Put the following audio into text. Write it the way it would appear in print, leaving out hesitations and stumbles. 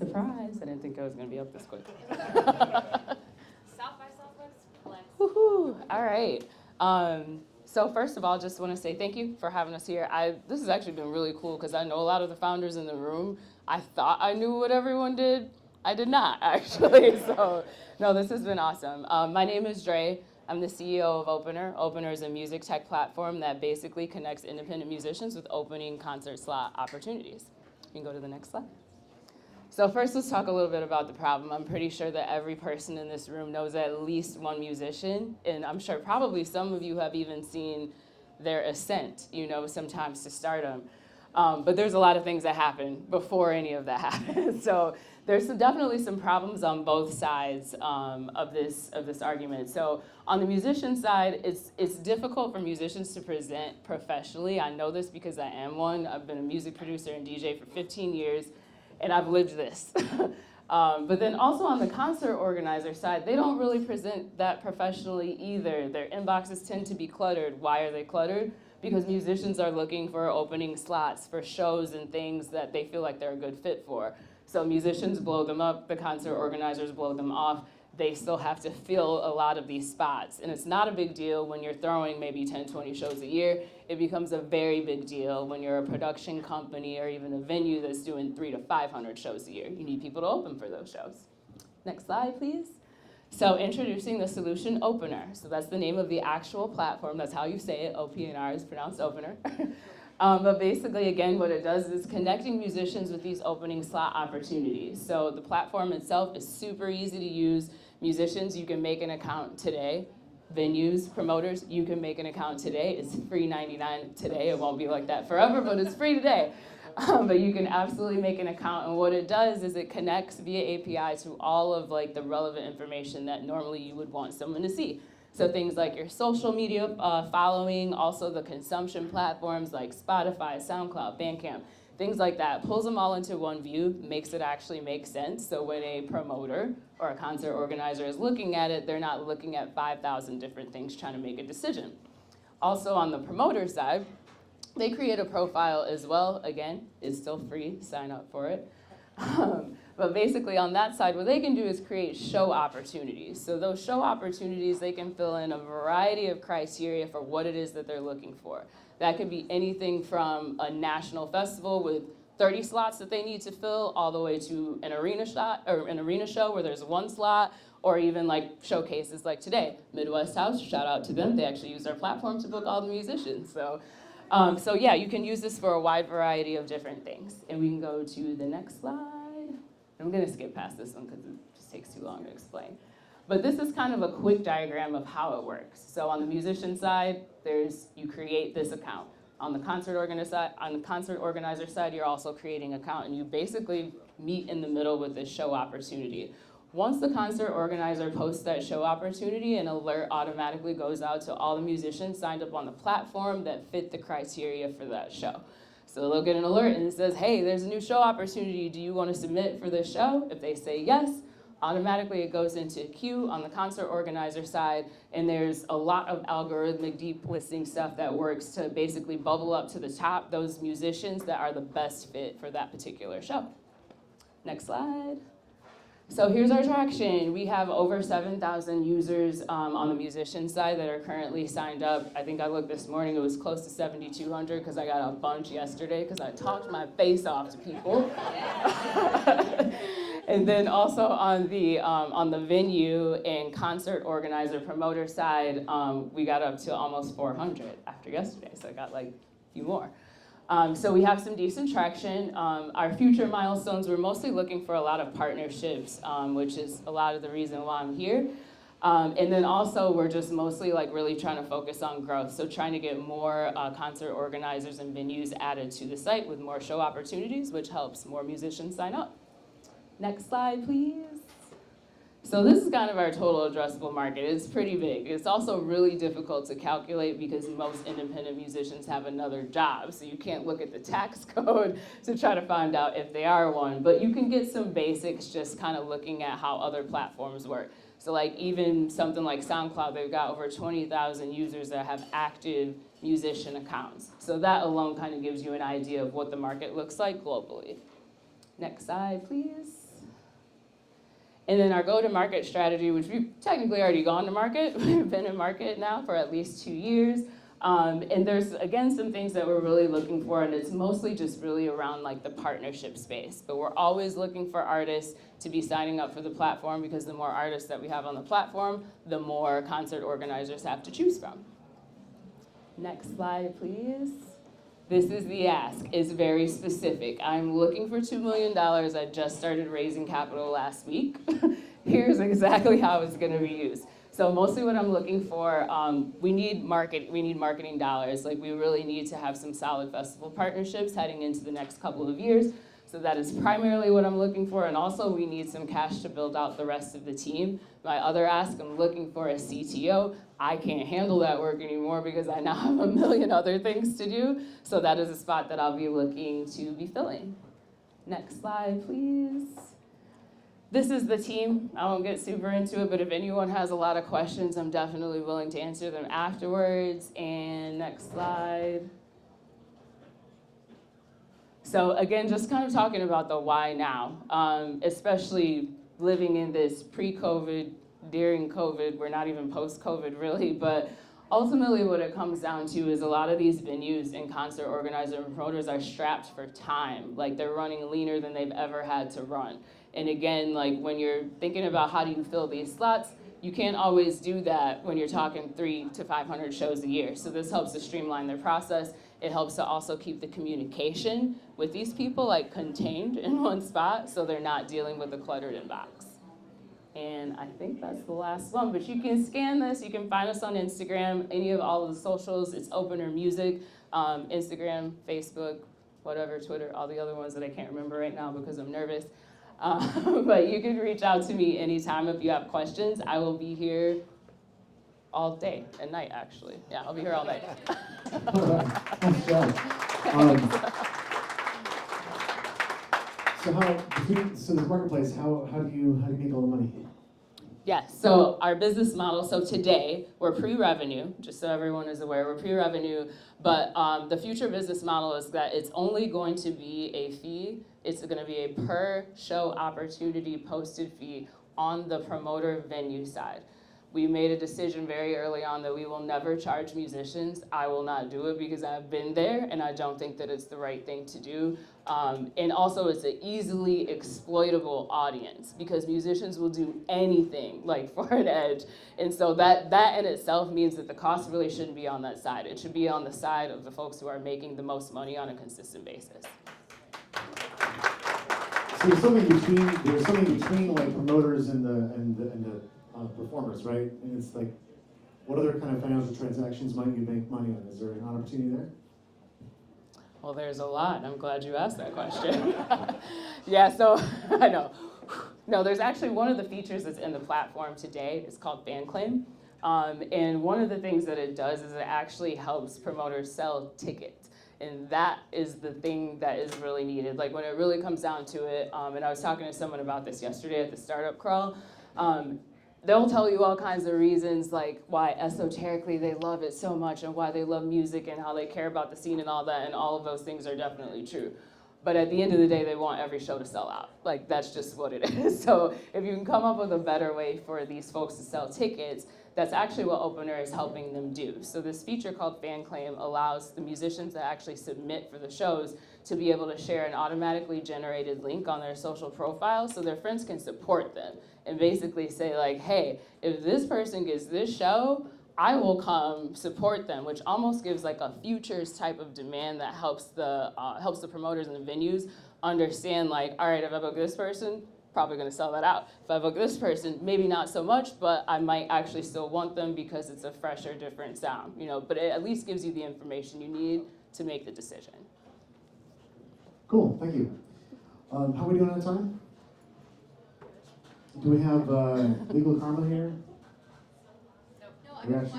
Surprise, I didn't think I was going to be up this quick. South by Southwest, Flex. Woohoo! All right. So first of all, just want to say thank you for having us here. This has actually been really cool because I know a lot of the founders in the room. I thought I knew what everyone did. I did not, actually. So no, this has been awesome. My name is Dre. I'm the CEO of Opnr. Opnr is a music tech platform that basically connects independent musicians with opening concert slot opportunities. You can go to the next slide. So first, let's talk a little bit about the problem. I'm pretty sure that every person in this room knows at least one musician, and I'm sure probably some of you have even seen their ascent, sometimes to stardom. But there's a lot of things that happen before any of that happens. So there's definitely some problems on both sides of this argument. So on the musician side, it's difficult for musicians to present professionally. I know this because I am one. I've been a music producer and DJ for 15 years. And I've lived this. But then also on the concert organizer side, they don't really present that professionally either. Their inboxes tend to be cluttered. Why are they cluttered? Because musicians are looking for opening slots for shows and things that they feel like they're a good fit for. So musicians blow them up, the concert organizers blow them off. They still have to fill a lot of these spots. And it's not a big deal when you're throwing maybe 10, 20 shows a year. It becomes a very big deal when you're a production company or even a venue that's doing 300 to 500 shows a year. You need people to open for those shows. Next slide, please. So introducing the solution Opnr. So that's the name of the actual platform. That's how you say it. Opnr is pronounced Opnr. But basically, again, what it does is connecting musicians with these opening slot opportunities. So the platform itself is super easy to use. Musicians, you can make an account today. Venues, promoters, you can make an account today. It's free $99 today. It won't be like that forever, but it's free today. But you can absolutely make an account, and what it does is it connects via API to all of the relevant information that normally you would want someone to see. So things like your social media following, also the consumption platforms like Spotify, SoundCloud, Bandcamp, things like that. Pulls them all into one view, makes it actually make sense. So when a promoter or a concert organizer is looking at it, they're not looking at 5,000 different things trying to make a decision. Also on the promoter side, they create a profile as well. Again, it's still free, sign up for it. But basically on that side, what they can do is create show opportunities. So those show opportunities, they can fill in a variety of criteria for what it is that they're looking for. That could be anything from a national festival with 30 slots that they need to fill, all the way to an arena show where there's one slot, or even like showcases like today. Midwest House, shout out to them. They actually use our platform to book all the musicians. So yeah, you can use this for a wide variety of different things. And we can go to the next slide. I'm gonna skip past this one because it just takes too long to explain. But this is kind of a quick diagram of how it works. So on the musician side, you create this account. On the concert organizer side, you're also creating an account, and you basically meet in the middle with this show opportunity. Once the concert organizer posts that show opportunity, an alert automatically goes out to all the musicians signed up on the platform that fit the criteria for that show. So they'll get an alert and it says, hey, there's a new show opportunity. Do you want to submit for this show? If they say yes, automatically it goes into a queue on the concert organizer side, and there's a lot of algorithmic deep listing stuff that works to basically bubble up to the top those musicians that are the best fit for that particular show. Next slide. So here's our traction. We have over 7,000 users on the musician side that are currently signed up. I think I looked this morning, it was close to 7,200 because I got a bunch yesterday because I talked my face off to people. And then also on the venue and concert organizer promoter side, we got up to almost 400 after yesterday, so I got like a few more. So we have some decent traction. Our future milestones, we're mostly looking for a lot of partnerships, which is a lot of the reason why I'm here. And then also we're just mostly really trying to focus on growth. So trying to get more concert organizers and venues added to the site with more show opportunities, which helps more musicians sign up. Next slide, please. So this is kind of our total addressable market. It's pretty big. It's also really difficult to calculate because most independent musicians have another job. So you can't look at the tax code to try to find out if they are one. But you can get some basics just kind of looking at how other platforms work. So even something like SoundCloud, they've got over 20,000 users that have active musician accounts. So that alone kind of gives you an idea of what the market looks like globally. Next slide, please. And then our go-to-market strategy, which we've technically already gone to market. We've been in market now for at least 2 years. And there's, again, some things that we're really looking for, and it's mostly just really around like the partnership space. But we're always looking for artists to be signing up for the platform, because the more artists that we have on the platform, the more concert organizers have to choose from. Next slide, please. This is the ask. It's very specific. I'm looking for $2 million. I just started raising capital last week. Here's exactly how it's going to be used. So mostly what I'm looking for, we need marketing dollars. Like, we really need to have some solid festival partnerships heading into the next couple of years. So that is primarily what I'm looking for. And also we need some cash to build out the rest of the team. My other ask, I'm looking for a CTO. I can't handle that work anymore because I now have a million other things to do. So that is a spot that I'll be looking to be filling. Next slide, please. This is the team. I won't get super into it, but if anyone has a lot of questions, I'm definitely willing to answer them afterwards. And next slide. So again, just kind of talking about the why now, especially living in this pre-COVID, during COVID, we're not even post-COVID really, but ultimately what it comes down to is a lot of these venues and concert organizers and promoters are strapped for time. Like, they're running leaner than they've ever had to run. And again, like, when you're thinking about how do you fill these slots, you can't always do that when you're talking 300 to 500 shows a year. So this helps to streamline their process. It helps to also keep the communication with these people like contained in one spot, so they're not dealing with a cluttered inbox. And I think that's the last one, but you can scan this. You can find us on Instagram, any of all of the socials. It's Opnr Music, Instagram, Facebook, whatever, Twitter, all the other ones that I can't remember right now because I'm nervous. But you can reach out to me anytime if you have questions. I will be here all day and night, actually. Yeah, I'll be here all night. All right, nice job. So this marketplace, how do you make all the money? Yes, so our business model, so today we're pre-revenue, just so everyone is aware, we're pre-revenue, but the future business model is that it's only going to be a fee. It's going to be a per show opportunity posted fee on the promoter venue side. We made a decision very early on that we will never charge musicians. I will not do it because I've been there and I don't think that it's the right thing to do. And also it's an easily exploitable audience because musicians will do anything like for an edge. And so that in itself means that the cost really shouldn't be on that side. It should be on the side of the folks who are making the most money on a consistent basis. So there's something between like promoters and the performers, right? And it's like, what other kind of financial transactions might you make money on? Is there an opportunity there? Well, there's a lot. I'm glad you asked that question. Yeah, so I know. No, there's actually one of the features that's in the platform today. It's called fan claim. And one of the things that it does is it actually helps promoters sell tickets. And that is the thing that is really needed. Like, when it really comes down to it, and I was talking to someone about this yesterday at the startup crawl, they'll tell you all kinds of reasons, like why esoterically they love it so much and why they love music and how they care about the scene and all that, and all of those things are definitely true. But at the end of the day, they want every show to sell out. Like, that's just what it is. So if you can come up with a better way for these folks to sell tickets, that's actually what Opnr is helping them do. So this feature called Fan Claim allows the musicians that actually submit for the shows to be able to share an automatically generated link on their social profile so their friends can support them and basically say like, hey, if this person gets this show, I will come support them, which almost gives like a futures type of demand that helps the promoters and the venues understand like, all right, if I book this person, probably gonna sell that out. If I book this person, maybe not so much, but I might actually still want them because it's a fresher, different sound, you know, but it at least gives you the information you need to make the decision. Cool, thank you. How are we doing on time? Do we have legal karma here? No, I have a question.